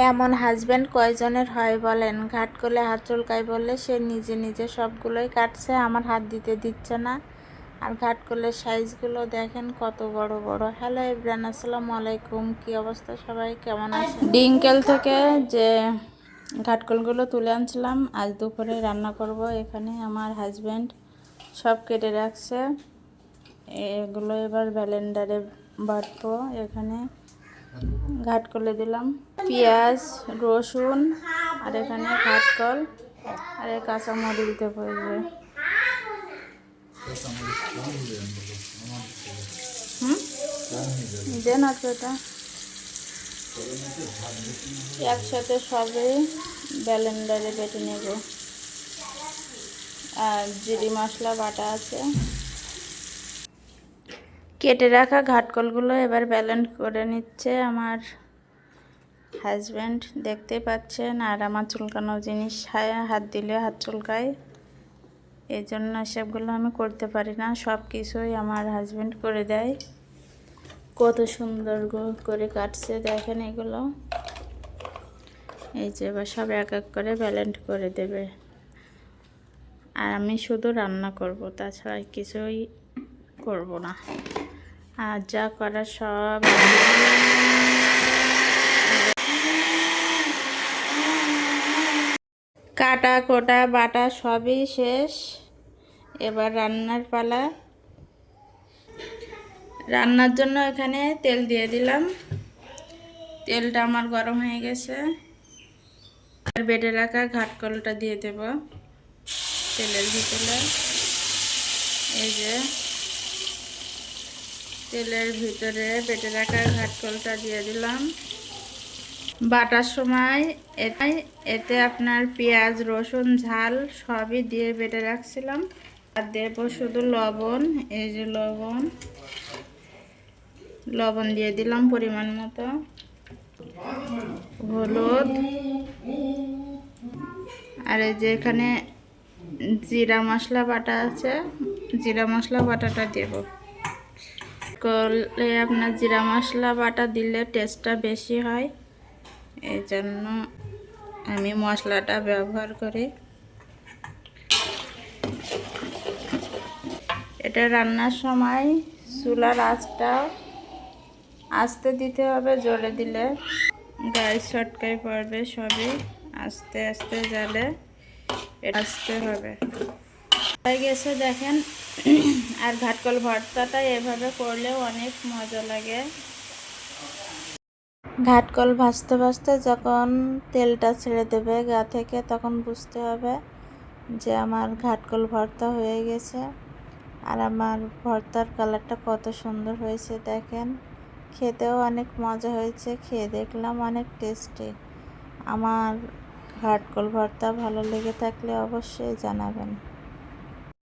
এমন হাজব্যান্ড কয়জনের হয় বলেন? ঘাট করলে হাত চুলকায় বললে সে নিজে নিজে সবগুলোই কাটছে, আমার হাত দিতে দিচ্ছে না। আর ঘাট করলে সাইজগুলো দেখেন কত বড় বড়। হ্যালো এভরিওয়ান, আসসালামু আলাইকুম। কি অবস্থা সবাই, কেমন আছে? ডিঙ্কেল থেকে যে ঘাটকলগুলো তুলে আনছিলাম, আজ দুপুরে রান্না করব। এখানে আমার হাজব্যান্ড সব কেটে রাখছে, এগুলো এবার ব্লেন্ডারে বাটবো। এখানে ঘাটকলে দিলাম পেঁয়াজ, রসুন, আর এখানে ঘাটকল আর কাঁচামরিচ দেবো। দেন আছে এটা একসাথে সবই ব্লেন্ডারে বেটে নেব। আর জিরি মশলা বাটা আছে। কেটে রাখা ঘাটকলগুলো এবার ব্লেন্ড করে নিচ্ছে আমার হাজব্যান্ড, দেখতে পাচ্ছেন। আর আমার চুলকানো জিনিস হাত দিলে হাত চুলকায়, এই জন্য এসবগুলো আমি করতে পারি না। সব কিছুই আমার হাজব্যান্ড করে দেয়। কত সুন্দর করে কাটছে দেখেন এগুলো। এই যে এবার সব এক এক করে ব্লেন্ড করে দেবে। আর আমি শুধু রান্না করব, তাছাড়া কিছুই করব না। আর যা করার সব কাটা কোটা বাটা সবই শেষ। এবার রান্নার পালা। রান্নার জন্য এখানে তেল দিয়ে দিলাম। তেলটা আমার গরম হয়ে গেছে। আর বেটে রাখা ঘাটকলটা দিয়ে দেব তেলের ভিতরে। এই যে তেলের ভিতরে বেটে রাখা ঘাটকলটা দিয়ে দিলাম। বাটার সময় এতে আপনার পেঁয়াজ, রসুন, ঝাল সবই দিয়ে বেটে রাখছিলাম। আর দেব শুধু লবণ। এই যে লবণ দিয়ে দিলাম পরিমাণ মতো, হলুদ, আর এই যে এখানে জিরা মশলা বাটা আছে, জিরা মশলা বাটাটা দেব। করলে আপনার জিরা মশলা বাটা দিলে টেস্টটা বেশি হয়, এই জন্য আমি মশলাটা ব্যবহার করি। এটা রান্নার সময় চুলার আঁচটা আস্তে দিতে হবে, জোরে দিলে গায়ে ছটকায় পড়বে। সবই আস্তে আস্তে জ্বালে আসতে হবে। হয়ে গেছে দেখেন। আর ঘাটকল ভর্তাটা এভাবে করলেও অনেক মজা লাগে। ঘাটকল ভাজতে ভাজতে যখন তেলটা ছেড়ে দেবে গা থেকে, তখন বুঝতে হবে যে আমার ঘাটকল ভর্তা হয়ে গেছে। আর আমার ভর্তার কালারটা কত সুন্দর হয়েছে দেখেন। খেতেও অনেক মজা হয়েছে, খেয়ে দেখলাম অনেক টেস্টি। আমার ঘাটকল ভর্তা ভালো লেগে থাকলে অবশ্যই জানাবেন।